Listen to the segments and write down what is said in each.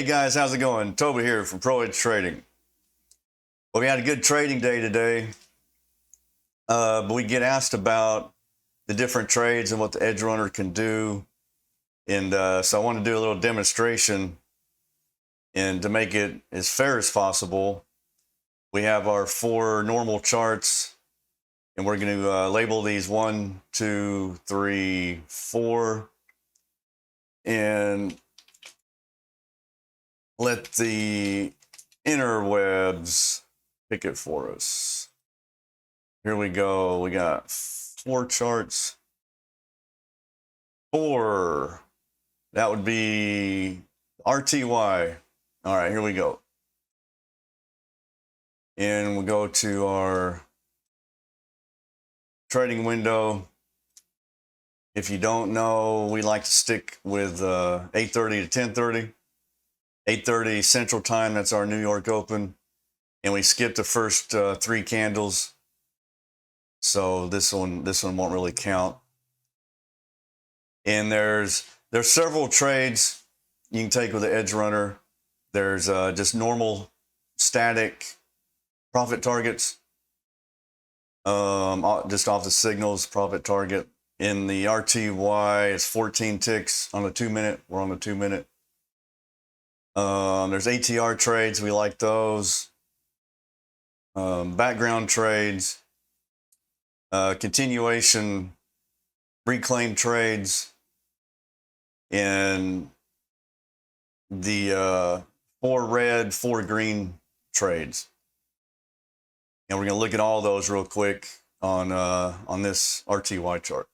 guys, how's it going? Toby here from Pro Edge Trading. Well, we had a good trading day today, but we get asked about the different trades and what the EdgeRunner can do. And so I want to do a little demonstration. And to make it as fair as possible, we have our 4 normal charts, and we're going to label these 1, 2, 3, 4, and let the interwebs pick it for us. Here we go. We got 4 charts. 4. That would be RTY. All right, here we go. And we'll go to our trading window. If you don't know, we like to stick with 8:30 to 10:30. 8:30 Central Time, that's our New York Open. And we skip the first 3 candles. So this one won't really count. And there's several trades you can take with the EdgeRunner. There's just normal static profit targets, just off the signals profit target. In the RTY, it's 14 ticks on the 2-minute. We're on the 2-minute. There's ATR trades. We like those. Background trades, continuation, reclaim trades, and the 4 red, 4 green trades. And we're going to look at all those real quick on this RTY chart.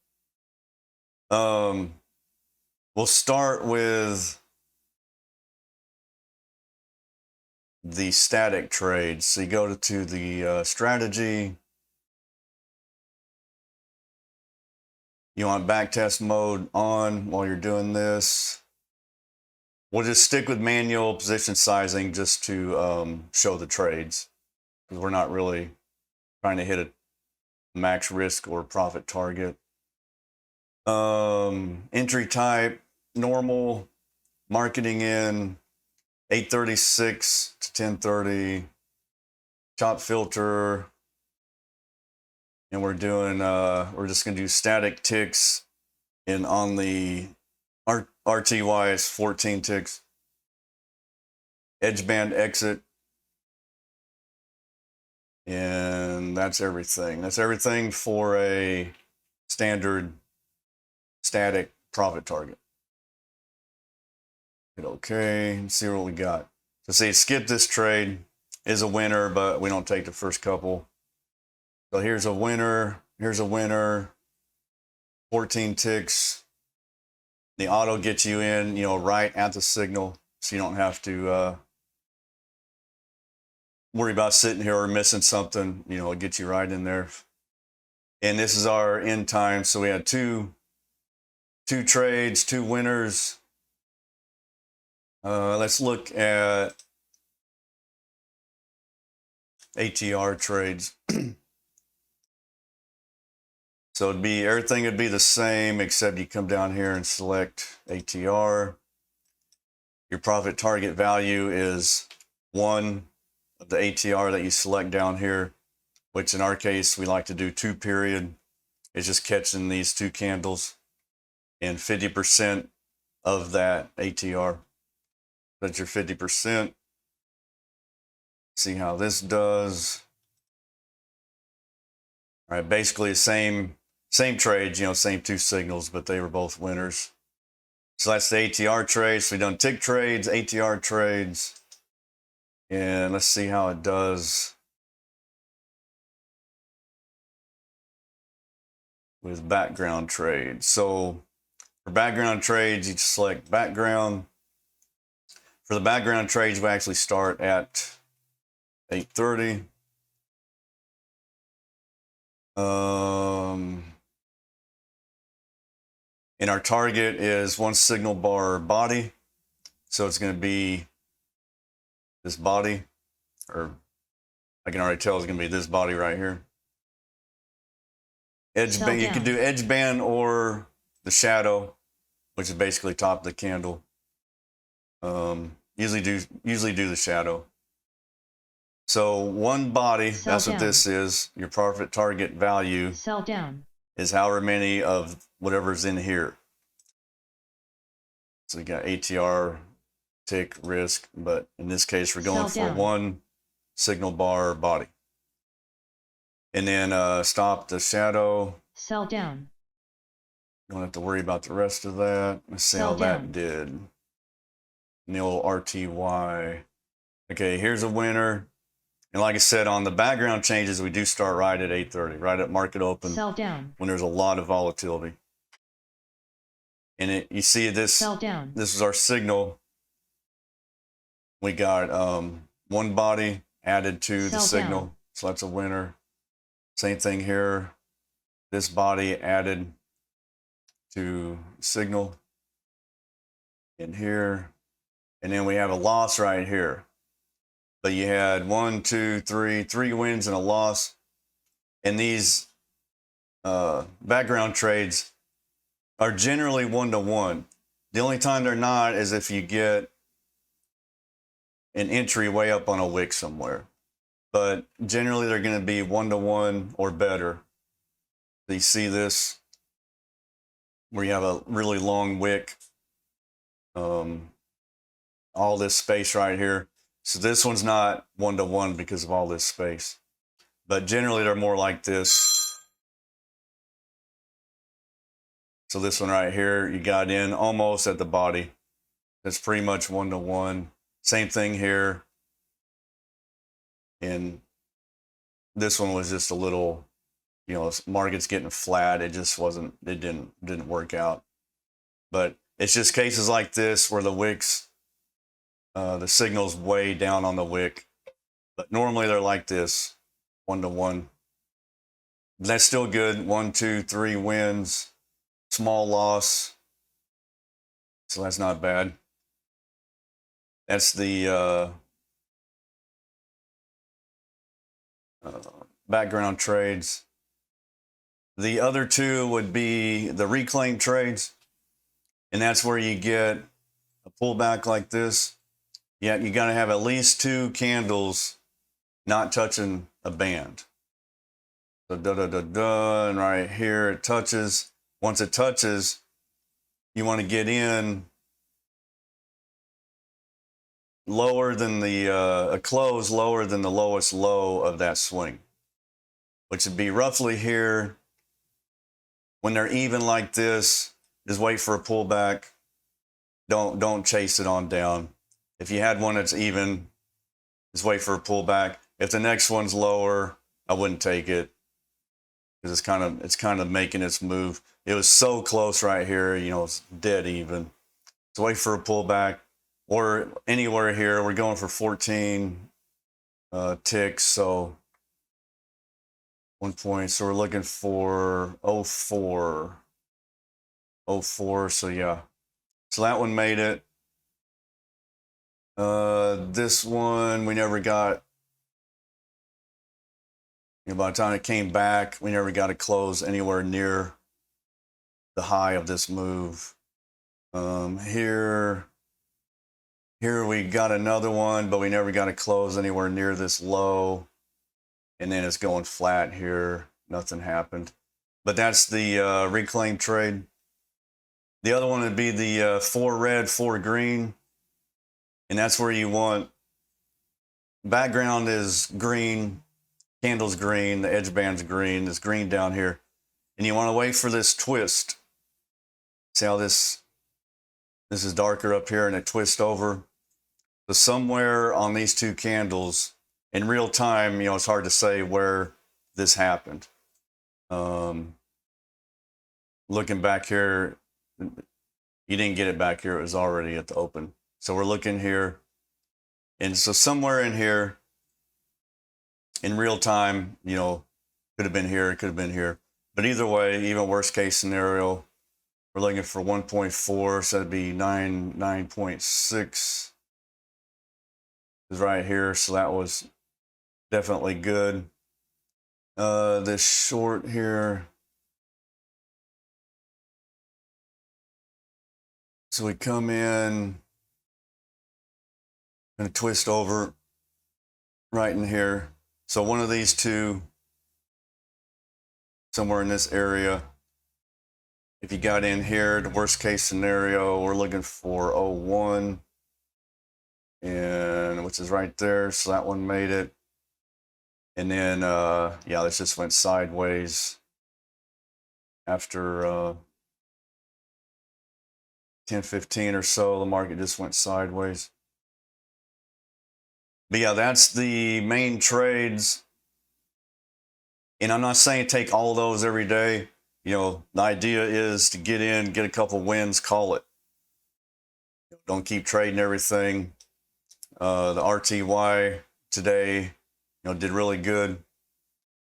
We'll start with the static trades. So you go to the strategy. You want backtest mode on while you're doing this. We'll just stick with manual position sizing just to show the trades, because we're not really trying to hit a max risk or profit target. Entry type, normal, marketing in 8:36 to 10:30, chop filter, and we're doing we're just gonna do static ticks, and on the RTY is 14 ticks. Edge band exit, and that's everything. That's everything for a standard static profit target. Hit OK and see what we got. So see, skip this trade is a winner, but we don't take the first couple. So here's a winner. Here's a winner. 14 ticks. The auto gets you in, right at the signal, so you don't have to worry about sitting here or missing something. It gets you right in there. And this is our end time. So we had two trades, 2 winners. Let's look at ATR trades. So everything would be the same, except you come down here and select ATR. Your profit target value is 1 of the ATR that you select down here, which in our case, we like to do 2 period. It's just catching these 2 candles, and 50% of that ATR. That's your 50%. See how this does. All right, basically the same trades, same 2 signals, but they were both winners. So that's the ATR trades. So we've done tick trades, ATR trades, and let's see how it does with background trades. So for background trades, you just select background. For the background trades, we actually start at 8:30. And our target is 1 signal bar body. So it's going to be this body, or I can already tell it's going to be this body right here. Edge band, you can do edge band or the shadow, which is basically top of the candle. usually do the shadow. So one body, that's what this is. Your profit target value is however many of whatever's in here. So you got ATR, tick, risk, but in this case, we're going for one signal bar body. And then stop the shadow. Sell down. Don't have to worry about the rest of that. Let's see how that did. Nil RTY. Okay, here's a winner. And like I said, on the background changes, we do start right at 8:30, right at market open. Sell down. When there's a lot of volatility. And you see this. Sell down. This is our signal. We got one body added to the signal, down. So that's a winner. Same thing here. This body added to signal in here, and then we have a loss right here. But you had 1, 2, 3, 3 wins and a loss. And these background trades are generally 1-to-1. The only time they're not is if you get an entry way up on a wick somewhere. But generally they're going to be 1-to-1 or better. So you see this where you have a really long wick, all this space right here. So this one's not 1-to-1 because of all this space. But generally they're more like this. So this one right here, you got in almost at the body. That's pretty much 1-to-1. Same thing here. And this one was just a little, you know, market's getting flat. It just wasn't, it didn't work out. But it's just cases like this where the wicks, the signal's way down on the wick. But normally they're like this, 1-to-1. That's still good. 1, 2, 3 wins, small loss. So that's not bad. That's the background trades. The other two would be the reclaim trades. And that's where you get a pullback like this. Yeah, you got to have at least 2 candles not touching a band. So and right here it touches. Once it touches, you want to get in lower than the a close lower than the lowest low of that swing, which would be roughly here. When they're even like this, just wait for a pullback. Don't chase it on down. If you had one that's even, just wait for a pullback. If the next one's lower, I wouldn't take it because it's kind of making its move. It was so close right here, you know, it's dead even. So wait for a pullback or anywhere here. We're going for 14 ticks, so 1 point. So we're looking for 04. 04, so yeah. So that one made it. This one we never got. You know, by the time it came back, we never got to close anywhere near the high of this move. Here we got another one, but we never got to close anywhere near this low. And then it's going flat here. Nothing happened. But that's the reclaim trade. The other one would be the 4 red, 4 green. And that's where you want, background is green, candle's green, the edge band's green, there's green down here. And you want to wait for this twist. See how this is darker up here and it twists over. So somewhere on these 2 candles, in real time, you know, it's hard to say where this happened. Looking back here, you didn't get it back here. It was already at the open. So we're looking here. And so somewhere in here, in real time, you know, could have been here, it could have been here. But either way, even worst case scenario, we're looking for 1.4, so that'd be 9.6 is right here. So that was definitely good. This short here. So we come in I'm going to twist over right in here. So one of these two, somewhere in this area. If you got in here, the worst case scenario, we're looking for 01, and which is right there. So that one made it. And then, yeah, this just went sideways after 10:15 or so. The market just went sideways. But yeah, that's the main trades. And I'm not saying take all those every day. You know, the idea is to get in, get a couple wins, call it. Don't keep trading everything. The RTY today, did really good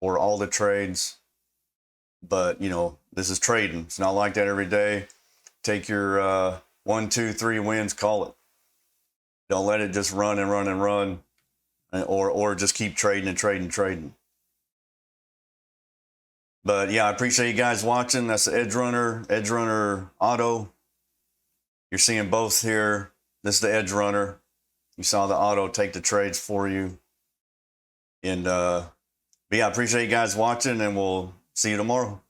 for all the trades. But, this is trading. It's not like that every day. Take your 1, 2, 3 wins, call it. Don't let it just run and run and run, or just keep trading and trading and trading. But yeah, I appreciate you guys watching. That's the EdgeRunner Auto. You're seeing both here. This is the EdgeRunner. You saw the Auto take the trades for you. And but yeah, I appreciate you guys watching, and we'll see you tomorrow.